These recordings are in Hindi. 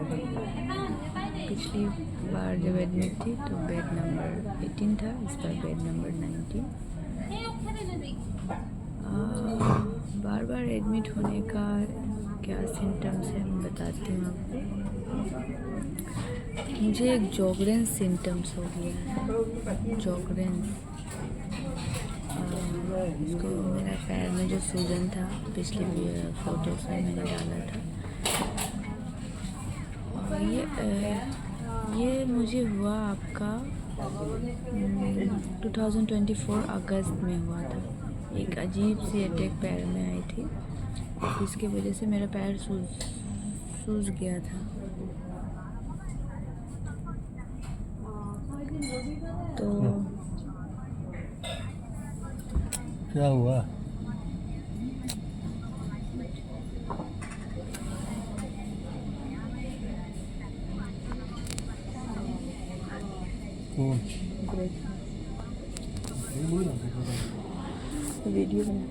पिछली बार जब एडमिट थी तो बेड नंबर 18 था, इस बार बेड नंबर 19। बार बार एडमिट होने का क्या सिम्टम्स है मैं बताती हूँ आपको। मुझे एक जॉगरेंस सिम्टम्स हो गया है, जॉगरेंस। इसको मेरा पैर में जो सूजन था, पिछली फोटोज में मैंने डाला था, और ये मुझे हुआ आपका 2024 अगस्त में हुआ था। एक अजीब सी अटैक पैर में आई थी, जिसकी वजह से मेरा पैर सूज गया था। तो क्या हुआ? कौन? वीडियो बना।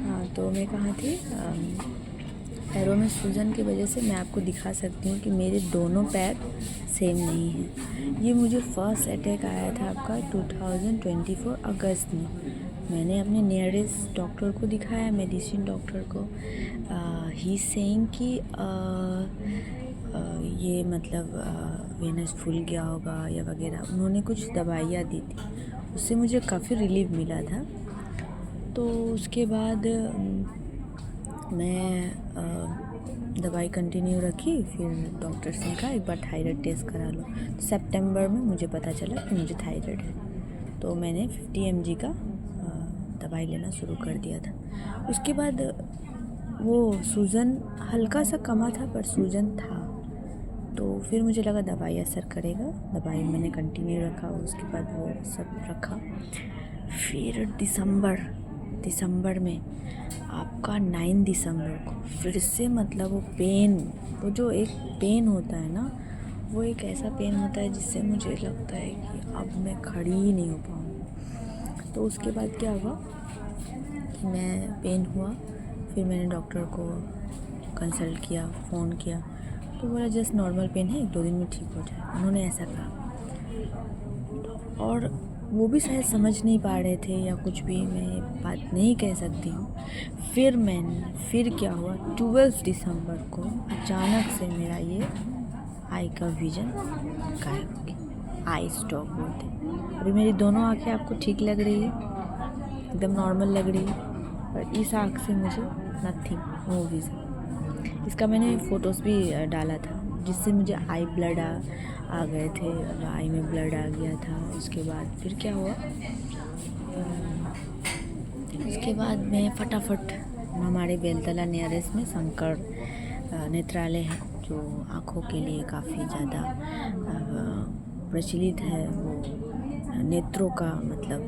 हाँ, तो मैं कहाँ थी, पैरों में सूजन की वजह से मैं आपको दिखा सकती हूँ कि मेरे दोनों पैर सेम नहीं हैं। ये मुझे फर्स्ट अटैक आया था आपका 2024 अगस्त में। मैंने अपने नियरेस्ट डॉक्टर को दिखाया, मेडिसिन डॉक्टर को। ही सेइंग कि ये मतलब वेनस फूल गया होगा या वगैरह। उन्होंने कुछ दवाइयाँ दी थी, उससे मुझे काफ़ी रिलीफ मिला था। तो उसके बाद मैं दवाई कंटिन्यू रखी। फिर डॉक्टर्स ने कहा एक बार थायराइड टेस्ट करा लो। तो सितंबर में मुझे पता चला कि मुझे थायराइड है, तो मैंने 50 mg का दवाई लेना शुरू कर दिया था। उसके बाद वो सूजन हल्का सा कमा था, पर सूजन था। तो फिर मुझे लगा दवाई असर करेगा, दवाई मैंने कंटिन्यू रखा। उसके बाद वो सब रखा। फिर दिसंबर में आपका 9 दिसंबर को फिर से मतलब वो जो एक पेन होता है ना, वो एक ऐसा पेन होता है जिससे मुझे लगता है कि अब मैं खड़ी ही नहीं हो पाऊँगी। तो उसके बाद क्या हुआ कि मैं पेन हुआ, फिर मैंने डॉक्टर को कंसल्ट किया, फ़ोन किया, तो बोला जस्ट नॉर्मल पेन है, 1-2 दिन में ठीक हो जाए, उन्होंने ऐसा कहा। और वो भी शायद समझ नहीं पा रहे थे या कुछ भी, मैं बात नहीं कह सकती हूँ। फिर क्या हुआ, 12 दिसंबर को अचानक से मेरा ये आई का विज़न गायब हो गया। आई स्टॉप बोलते। अभी मेरी दोनों आँखें आपको ठीक लग रही है, एकदम नॉर्मल लग रही है, पर इस आँख से मुझे नथिंग, नो विज़न। इसका मैंने फ़ोटोज़ भी डाला था, जिससे मुझे आई ब्लड आ गए थे, आई में ब्लड आ गया था। उसके बाद फिर क्या हुआ, उसके बाद मैं फटाफट हमारे बेलतला नियरेस्ट में शंकर नेत्रालय है, जो आँखों के लिए काफ़ी ज़्यादा प्रचलित है। वो नेत्रों का मतलब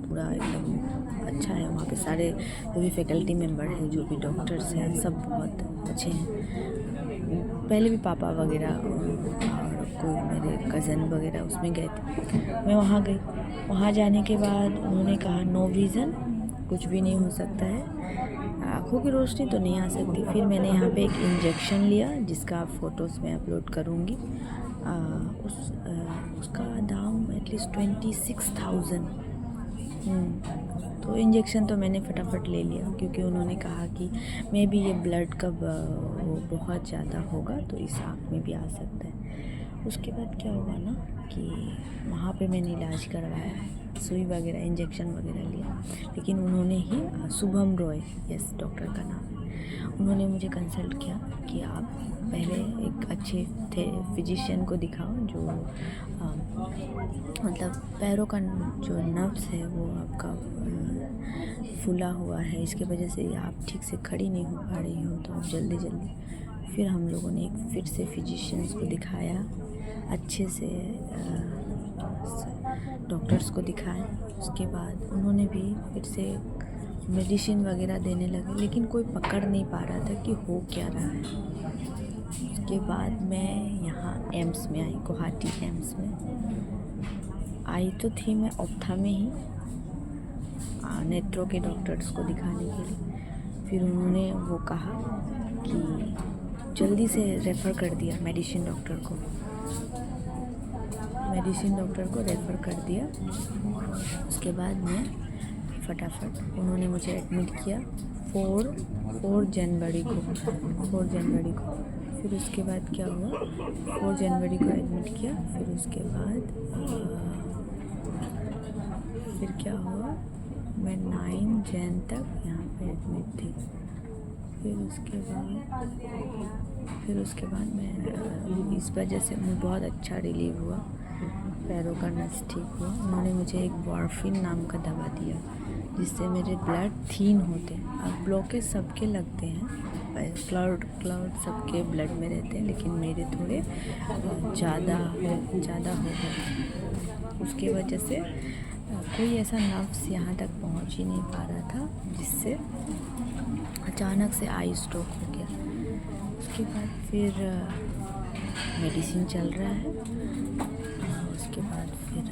पूरा एकदम अच्छा है। वहाँ पे सारे जो भी फैकल्टी मेंबर हैं, जो भी डॉक्टर्स हैं, सब बहुत अच्छे हैं। पहले भी पापा वगैरह और कोई मेरे कज़न वगैरह उसमें गए थे, मैं वहाँ गई। वहाँ जाने के बाद उन्होंने कहा नो विज़न, कुछ भी नहीं हो सकता है, आँखों की रोशनी तो नहीं आ सकती। फिर मैंने यहाँ पे एक इंजेक्शन लिया, जिसका फ़ोटोज़ मैं अपलोड करूँगी। उसका दाम एटलीस्ट 26,000। तो इंजेक्शन तो मैंने फटाफट ले लिया, क्योंकि उन्होंने कहा कि मे बी ये ब्लड का वो बहुत ज़्यादा होगा, तो इस आँख में भी आ सकता है। उसके बाद क्या हुआ ना कि वहाँ पे मैंने इलाज करवाया, सुई वगैरह, इंजेक्शन वगैरह लिया। लेकिन उन्होंने ही, शुभम रॉय, यस डॉक्टर का नाम है, उन्होंने मुझे कंसल्ट किया कि आप पहले एक अच्छे फिजिशियन को दिखाओ, जो मतलब पैरों का जो नर्व्स है वो आपका फूला हुआ है, इसके वजह से आप ठीक से खड़ी नहीं हो पा रही हो, तो आप जल्दी फिर हम लोगों ने फिर से फिजिशियंस को दिखाया, अच्छे से डॉक्टर्स को दिखाया। उसके बाद उन्होंने भी फिर से मेडिसिन वगैरह देने लगे, लेकिन कोई पकड़ नहीं पा रहा था कि हो क्या रहा है। उसके बाद मैं यहाँ एम्स में आई, गुवाहाटी एम्स में आई। तो थी मैं ऑप्था में ही नेत्रों के डॉक्टर्स को दिखाने के लिए। फिर उन्होंने वो कहा कि जल्दी से रेफ़र कर दिया मेडिसिन डॉक्टर को रेफ़र कर दिया। उसके बाद मैं फटाफट उन्होंने मुझे एडमिट किया 4 जनवरी को। फिर उसके बाद क्या हुआ, 4 जनवरी को एडमिट किया। फिर उसके बाद फिर क्या हुआ, मैं 9 जन तक यहाँ पे एडमिट थी। फिर उसके बाद मैं इस वजह से मुझे बहुत अच्छा रिलीव हुआ, पैरों का नस ठीक हुआ। उन्होंने मुझे एक वॉर्फिन नाम का दवा दिया जिससे मेरे ब्लड थिन होते हैं। अब ब्लॉकेज सबके लगते हैं, क्लाउड सबके ब्लड में रहते हैं, लेकिन मेरे थोड़े ज़्यादा हो गए। उसके वजह से कोई ऐसा नर्व्स यहाँ तक पहुँच ही नहीं पा रहा था, जिससे अचानक से आई स्ट्रोक हो गया। उसके बाद फिर मेडिसिन चल रहा है। उसके बाद फिर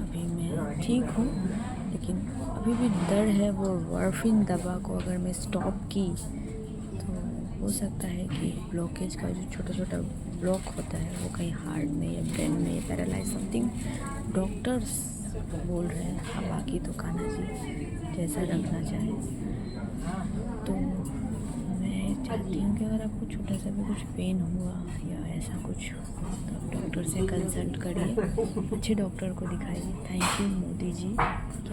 अभी मैं ठीक हूँ, लेकिन अभी भी दर्द है। वो वॉर्फिन दवा को अगर मैं स्टॉप की तो हो सकता है कि ब्लॉकेज का जो छोटा ब्लॉक होता है वो कहीं हार्ट में या ब्रेन में या पैरालाइज समथिंग डॉक्टर्स बोल रहे हैं। अब बाकी तो कान्हा जी जैसा रखना चाहे। तो मैं चाहती हूँ कि अगर आपको छोटा सा भी कुछ पेन हुआ या ऐसा कुछ तो आप डॉक्टर से कंसल्ट करिए, अच्छे डॉक्टर को दिखाइए। थैंक यू मोदी जी कि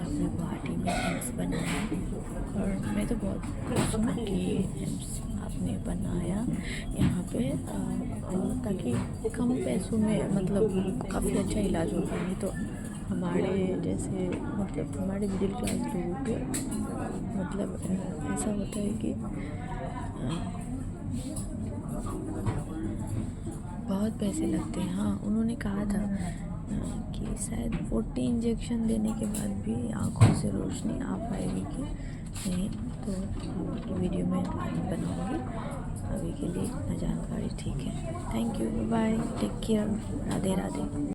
आपने गुवाहाटी में एम्स बनाया, और मैं तो बहुत खुश हूँ कि एम्स आपने बनाया यहाँ पे, ताकि कम पैसों में मतलब काफ़ी अच्छा इलाज हो पाए। तो हमारे जैसे मतलब हमारे मिडिल क्लास लोगों के मतलब ऐसा होता है कि बहुत पैसे लगते हैं। हाँ, उन्होंने कहा था कि शायद 40 इंजेक्शन देने के बाद भी आँखों से रोशनी आ पाएगी कि नहीं, तो आपकी वीडियो में बनाऊँगी। अभी के लिए इतना जानकारी ठीक है। Thank you, bye, take care, Radhe Radhe.